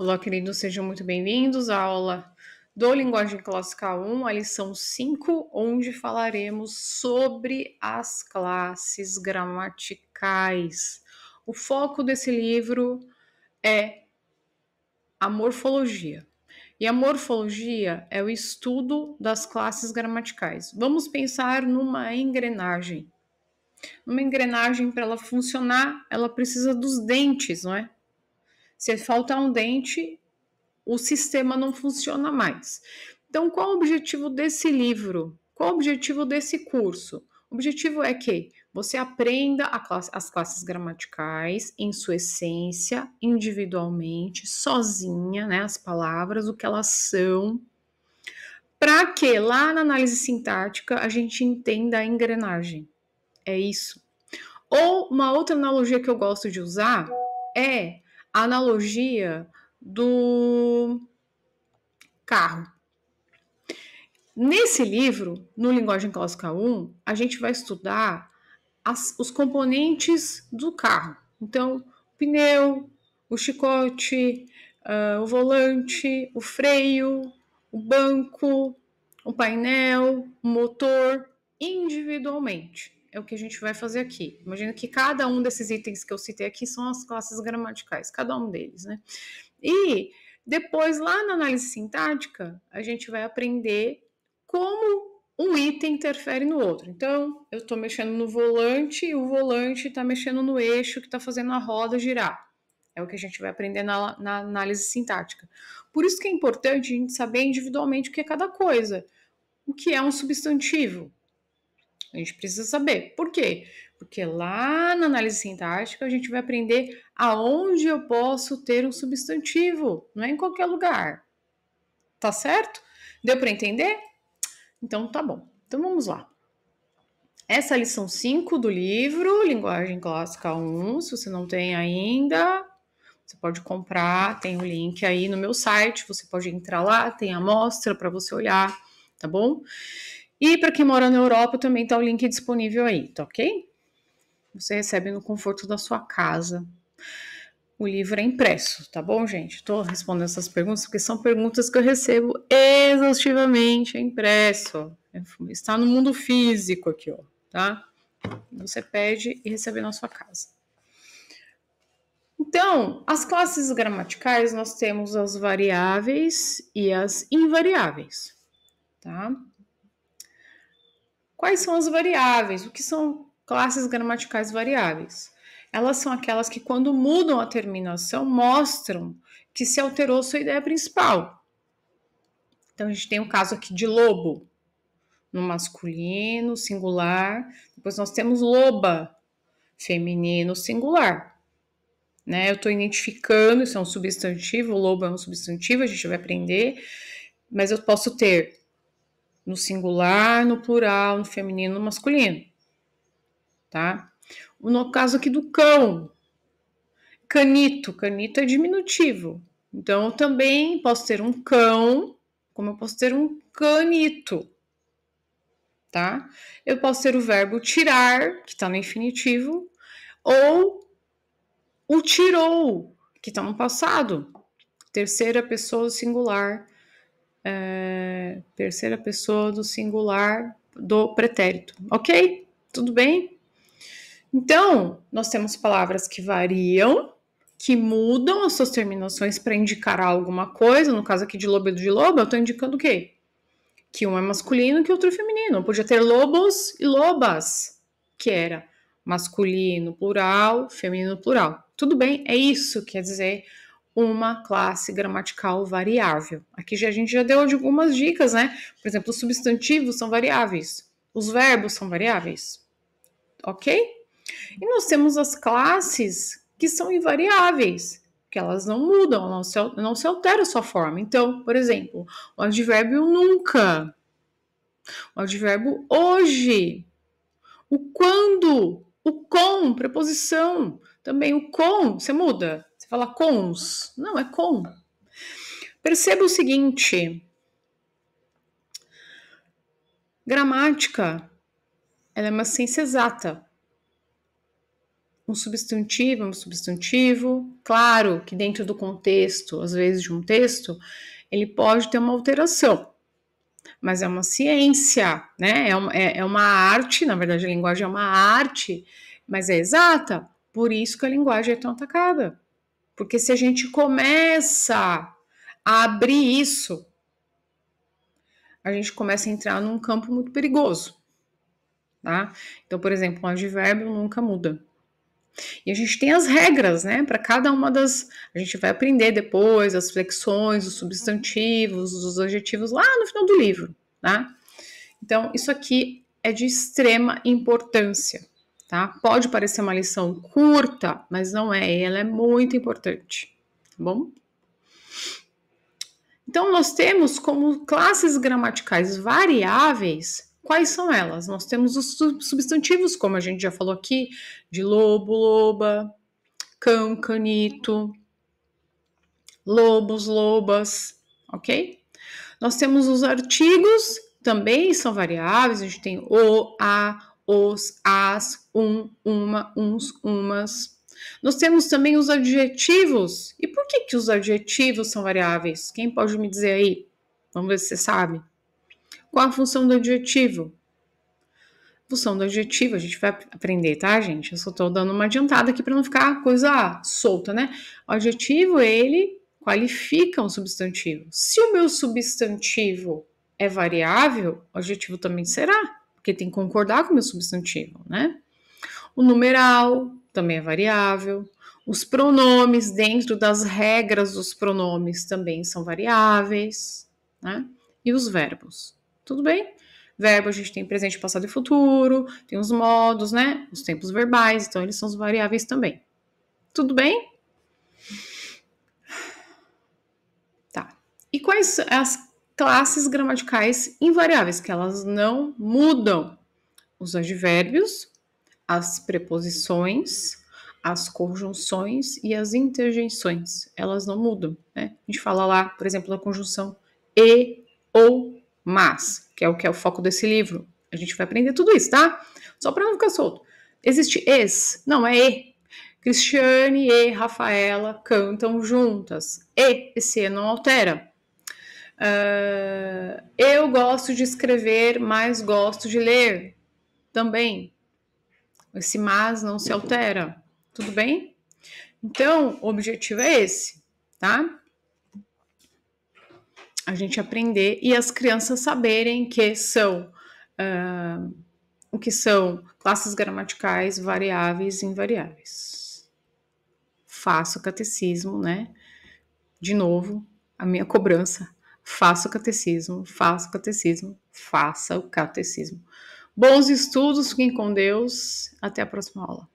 Olá, queridos, sejam muito bem-vindos à aula do Linguagem Clássica 1, a lição 5, onde falaremos sobre as classes gramaticais. O foco desse livro é a morfologia. E a morfologia é o estudo das classes gramaticais. Vamos pensar numa engrenagem. Uma engrenagem, para ela funcionar, ela precisa dos dentes, não é? Se faltar um dente, o sistema não funciona mais. Então, qual o objetivo desse livro? Qual o objetivo desse curso? O objetivo é que você aprenda as classes gramaticais em sua essência, individualmente, sozinha, né? As palavras, o que elas são, para que lá na análise sintática a gente entenda a engrenagem. É isso. Ou uma outra analogia que eu gosto de usar é a analogia do carro. Nesse livro, no Linguagem Clássica 1, a gente vai estudar os componentes do carro. Então, o pneu, o chicote, o volante, o freio, o banco, o painel, o motor, individualmente. É o que a gente vai fazer aqui. Imagina que cada um desses itens que eu citei aqui são as classes gramaticais, cada um deles, né? E depois, lá na análise sintática, a gente vai aprender como um item interfere no outro. Então, eu estou mexendo no volante e o volante está mexendo no eixo que está fazendo a roda girar. É o que a gente vai aprender na análise sintática. Por isso que é importante a gente saber individualmente o que é cada coisa. O que é um substantivo? A gente precisa saber. Por quê? Porque lá na análise sintática a gente vai aprender aonde eu posso ter um substantivo, não é em qualquer lugar. Tá certo? Deu para entender? Então tá bom. Então vamos lá. Essa é a lição 5 do livro Linguagem Clássica 1. Se você não tem ainda, você pode comprar, tem o link aí no meu site, você pode entrar lá, tem a amostra para você olhar, tá bom? E para quem mora na Europa também tá o link disponível aí, tá ok? Você recebe no conforto da sua casa. O livro é impresso, tá bom, gente? Estou respondendo essas perguntas porque são perguntas que eu recebo exaustivamente impresso. Está no mundo físico aqui, ó, tá? Você pede e recebe na sua casa. Então, as classes gramaticais, nós temos as variáveis e as invariáveis, tá? Quais são as variáveis? O que são classes gramaticais variáveis? Elas são aquelas que, quando mudam a terminação, mostram que se alterou sua ideia principal. Então, a gente tem o caso aqui de lobo, no masculino, singular. Depois nós temos loba, feminino, singular. Né? Eu estou identificando, isso é um substantivo, lobo é um substantivo, a gente vai aprender, mas eu posso ter no singular, no plural, no feminino, no masculino. Tá? No caso aqui do cão, canito é diminutivo. Então, eu também posso ter um cão, como eu posso ter um canito, tá? Eu posso ter o verbo tirar, que está no infinitivo, ou o tirou, que está no passado. Terceira pessoa do singular, terceira pessoa do singular do pretérito, ok? Tudo bem? Então, nós temos palavras que variam, que mudam as suas terminações para indicar alguma coisa. No caso aqui de lobo e de loba, eu estou indicando o quê? Que um é masculino e que outro é feminino. Eu podia ter lobos e lobas, que era masculino plural, feminino plural. Tudo bem, é isso que quer dizer uma classe gramatical variável. Aqui a gente já deu algumas dicas, né? Por exemplo, os substantivos são variáveis, os verbos são variáveis, ok? E nós temos as classes que são invariáveis, que elas não mudam, não se altera a sua forma. Então, por exemplo, o advérbio nunca, o advérbio hoje, o quando, o com, preposição. Também o com, você muda. Você fala cons. Não, é com. Perceba o seguinte. Gramática, ela é uma ciência exata. um substantivo é um substantivo. Claro que dentro do contexto, às vezes de um texto, ele pode ter uma alteração, mas é uma ciência, né? É uma arte, na verdade a linguagem é uma arte, mas é exata. Por isso que a linguagem é tão atacada. Porque se a gente começa a abrir isso, a gente começa a entrar num campo muito perigoso, tá? Então, por exemplo, um advérbio nunca muda. E a gente tem as regras, né? Para cada uma das. A gente vai aprender depois as flexões, os substantivos, os adjetivos lá no final do livro, tá? Então, isso aqui é de extrema importância, tá? Pode parecer uma lição curta, mas não é, ela é muito importante, tá bom? Então, nós temos como classes gramaticais variáveis, quais são elas? Nós temos os substantivos, como a gente já falou aqui, de lobo, loba, cão, canito, lobos, lobas, ok? Nós temos os artigos, também são variáveis, a gente tem o, a, os, as, uma, uns, umas. Nós temos também os adjetivos. E por que os adjetivos são variáveis? Quem pode me dizer aí? Vamos ver se você sabe. Qual a função do adjetivo? A função do adjetivo, a gente vai aprender, tá, gente? Eu só tô dando uma adiantada aqui para não ficar coisa solta, né? O adjetivo, ele qualifica um substantivo. Se o meu substantivo é variável, o adjetivo também será, porque tem que concordar com o meu substantivo, né? O numeral também é variável. Os pronomes, dentro das regras dos pronomes, também são variáveis, né? E os verbos. Tudo bem? Verbo a gente tem presente, passado e futuro, tem os modos, né? Os tempos verbais, então eles são os variáveis também. Tudo bem? Tá. E quais as classes gramaticais invariáveis? Que elas não mudam. Os advérbios, as preposições, as conjunções e as interjeições. Elas não mudam, né? A gente fala lá, por exemplo, da conjunção e, ou, mas, que é o foco desse livro. A gente vai aprender tudo isso, tá? Só para não ficar solto. Existe es? Não, é e. Cristiane e Rafaela cantam juntas. E, esse e não altera. Eu gosto de escrever, mas gosto de ler também. Esse mas não se altera. Tudo bem? Então, o objetivo é esse, tá? A gente aprender e as crianças saberem que são o que são classes gramaticais variáveis e invariáveis. Faça o catecismo, né? De novo, a minha cobrança. Faça o catecismo, faça o catecismo, faça o catecismo. Bons estudos, fiquem com Deus. Até a próxima aula.